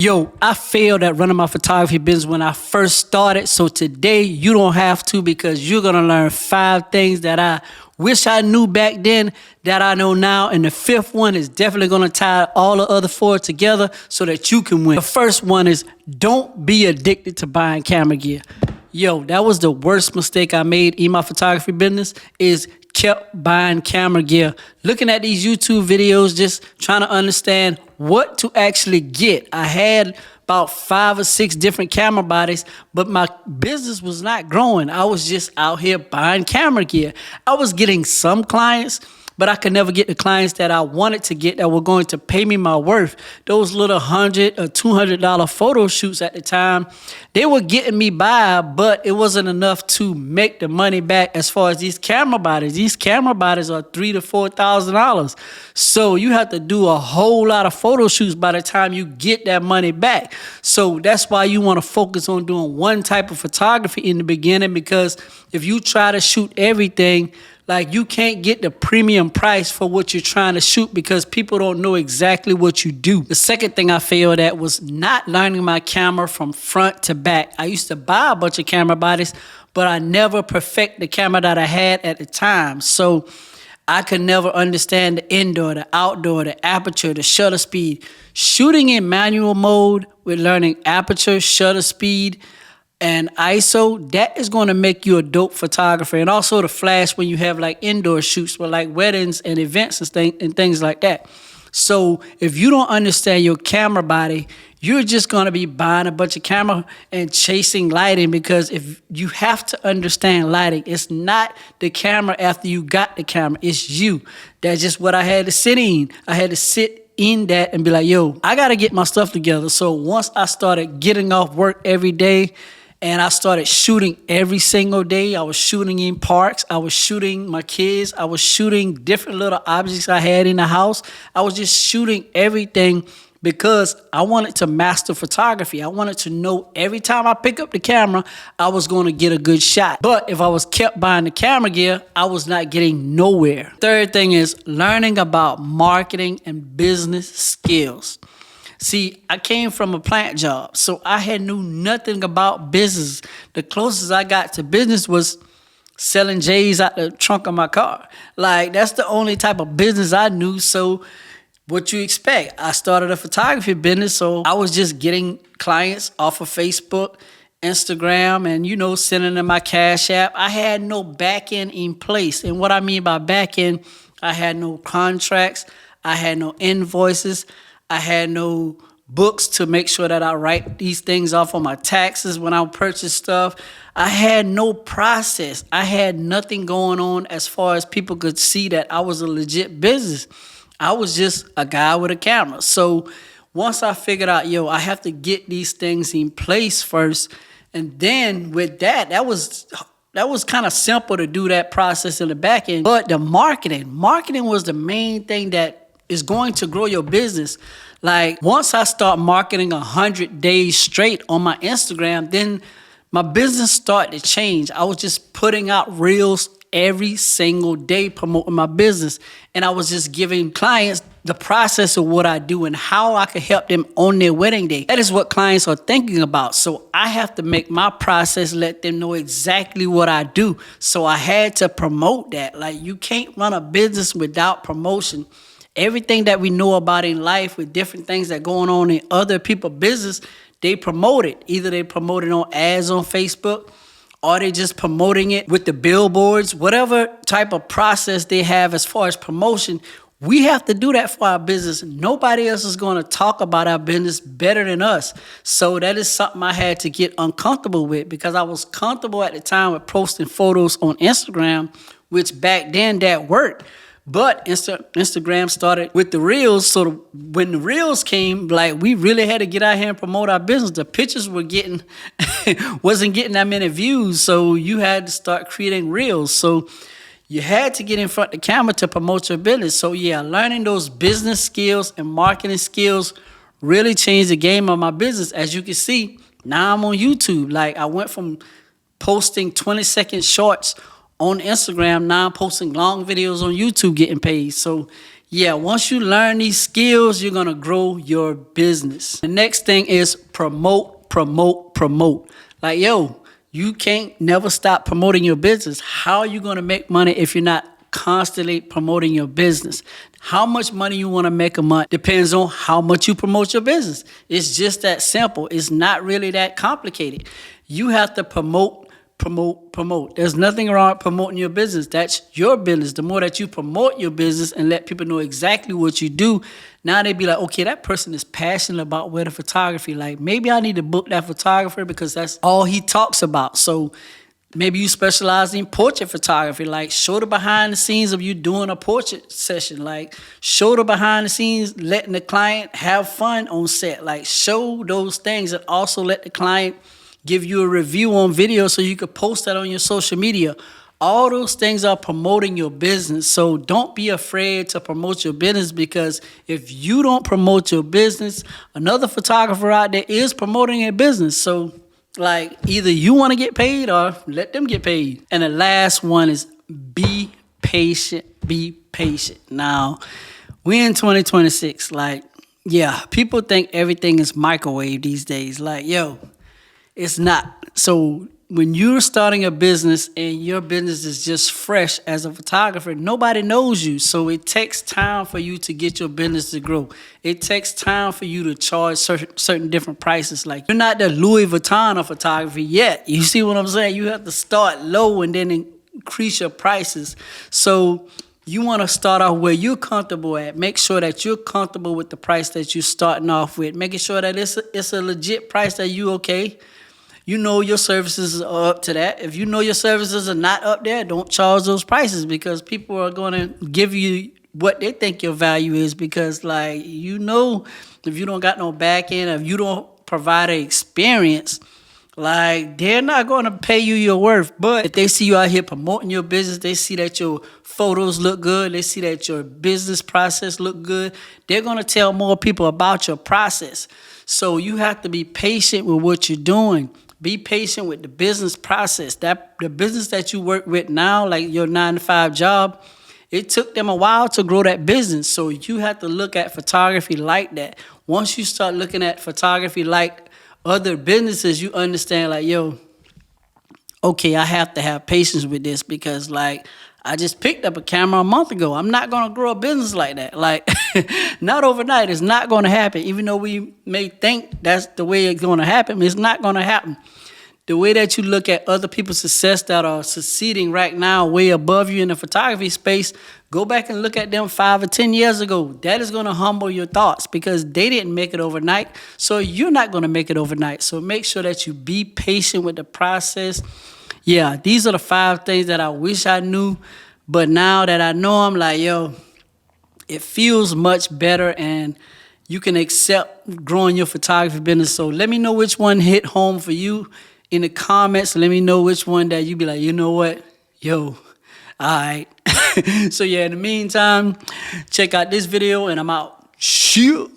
Yo, I failed at running my photography business when I first started. So today you don't have to, because you're going to learn 5 things that I wish I knew back then that I know now. And the 5th one is definitely going to tie all the other 4 together so that you can win. The first one is don't be addicted to buying camera gear. Yo, that was the worst mistake I made in my photography business, is kept buying camera gear. Looking at these YouTube videos, just trying to understand what to actually get. I had about 5 or 6 different camera bodies, but my business was not growing. I was just out here buying camera gear. I was getting some clients, but I could never get the clients that I wanted to get that were going to pay me my worth. Those little $100 or $200 photo shoots at the time, they were getting me by, but it wasn't enough to make the money back as far as these camera bodies. These camera bodies are $3,000 to $4,000. So you have to do a whole lot of photo shoots by the time you get that money back. So that's why you want to focus on doing one type of photography in the beginning, because if you try to shoot everything, like, you can't get the premium price for what you're trying to shoot because people don't know exactly what you do. The second thing I failed at was not learning my camera from front to back. I used to buy a bunch of camera bodies, but I never perfect the camera that I had at the time. So I could never understand the indoor, the outdoor, the aperture, the shutter speed. Shooting in manual mode with learning aperture, shutter speed, and ISO, that is going to make you a dope photographer. And also the flash when you have like indoor shoots with like weddings and events and things like that. So if you don't understand your camera body, you're just going to be buying a bunch of camera and chasing lighting, because if you have to understand lighting, it's not the camera after you got the camera, it's you. That's just what I had to sit in. I had to sit in that and be like, yo, I got to get my stuff together. So once I started getting off work every day, and I started shooting every single day. I was shooting in parks. I was shooting my kids. I was shooting different little objects I had in the house. I was just shooting everything because I wanted to master photography. I wanted to know every time I pick up the camera, I was going to get a good shot. But if I was kept buying the camera gear, I was not getting nowhere. Third thing is learning about marketing and business skills. See, I came from a plant job, so I had knew nothing about business. The closest I got to business was selling J's out the trunk of my car. Like, that's the only type of business I knew. So what you expect? I started a photography business, so I was just getting clients off of Facebook, Instagram, and, sending them my Cash App. I had no back end in place. And what I mean by back end, I had no contracts. I had no invoices. I had no books to make sure that I write these things off on my taxes when I purchase stuff. I had no process. I had nothing going on as far as people could see that I was a legit business. I was just a guy with a camera. So once I figured out, I have to get these things in place first. And then with that was kind of simple to do that process in the back end. But the marketing was the main thing that is going to grow your business. Like, once I start marketing 100 days straight on my Instagram, then my business started to change. I was just putting out reels every single day promoting my business. And I was just giving clients the process of what I do and how I could help them on their wedding day. That is what clients are thinking about. So I have to make my process let them know exactly what I do. So I had to promote that. Like, you can't run a business without promotion. Everything that we know about in life with different things that going on in other people's business, they promote it. Either they promote it on ads on Facebook, or they just promoting it with the billboards. Whatever type of process they have as far as promotion, we have to do that for our business. Nobody else is going to talk about our business better than us. So that is something I had to get uncomfortable with, because I was comfortable at the time with posting photos on Instagram, which back then that worked. But Instagram started with the reels. So when the reels came, like, we really had to get out here and promote our business. The pictures wasn't getting that many views. So you had to start creating reels. So you had to get in front of the camera to promote your business. So learning those business skills and marketing skills really changed the game of my business. As you can see, now I'm on YouTube. Like, I went from posting 20-second shorts on Instagram, now I'm posting long videos on YouTube getting paid. So Yeah, once you learn these skills, you're gonna grow your business. The next thing is promote, promote, promote. Like, yo, you can't never stop promoting your business. How are you gonna make money if you're not constantly promoting your business? How much money you want to make a month depends on how much you promote your business. It's just that simple. It's not really that complicated. You have to promote, promote, promote. There's nothing wrong with promoting your business. That's your business. The more that you promote your business and let people know exactly what you do, now they be like, okay, that person is passionate about wedding photography. Like, maybe I need to book that photographer because that's all he talks about. So maybe you specialize in portrait photography, like show the behind the scenes of you doing a portrait session, like show the behind the scenes, letting the client have fun on set, like show those things, and also let the client give you a review on video so you could post that on your social media. All those things are promoting your business. So don't be afraid to promote your business, because if you don't promote your business, another photographer out there is promoting a business. So like, either you want to get paid or let them get paid. And the last one is be patient. Be patient. Now, we're in 2026. Like, yeah, people think everything is microwave these days. Like, yo, it's not. So when you're starting a business and your business is just fresh as a photographer, nobody knows you. So it takes time for you to get your business to grow. It takes time for you to charge certain different prices. Like, you're not the Louis Vuitton of photography yet. You see what I'm saying? You have to start low and then increase your prices. So you want to start off where you're comfortable at. Make sure that you're comfortable with the price that you're starting off with. Making sure that it's a legit price that you okay. You know your services are up to that. If you know your services are not up there, don't charge those prices, because people are going to give you what they think your value is, because, like, you know, if you don't got no back end, if you don't provide an experience, like, they're not going to pay you your worth. But if they see you out here promoting your business, they see that your photos look good, they see that your business process look good, they're going to tell more people about your process. So you have to be patient with what you're doing. Be patient with the business process. That the business that you work with now, like your 9-to-5 job, it took them a while to grow that business. So you have to look at photography like that. Once you start looking at photography like other businesses, you understand, like, yo, okay, I have to have patience with this, because, like, I just picked up a camera a month ago. I'm not going to grow a business like that. Like, not overnight. It's not going to happen. Even though we may think that's the way it's going to happen, it's not going to happen. The way that you look at other people's success that are succeeding right now, way above you in the photography space, go back and look at them 5 or 10 years ago. That is going to humble your thoughts, because they didn't make it overnight. So you're not going to make it overnight. So make sure that you be patient with the process. Yeah, these are the 5 things that I wish I knew, but now that I know, I'm like, yo, it feels much better, and you can accept growing your photography business. So let me know which one hit home for you in the comments. Let me know which one that you be like, you know what, yo, all right. So yeah, in the meantime, check out this video, and I'm out. Shoot.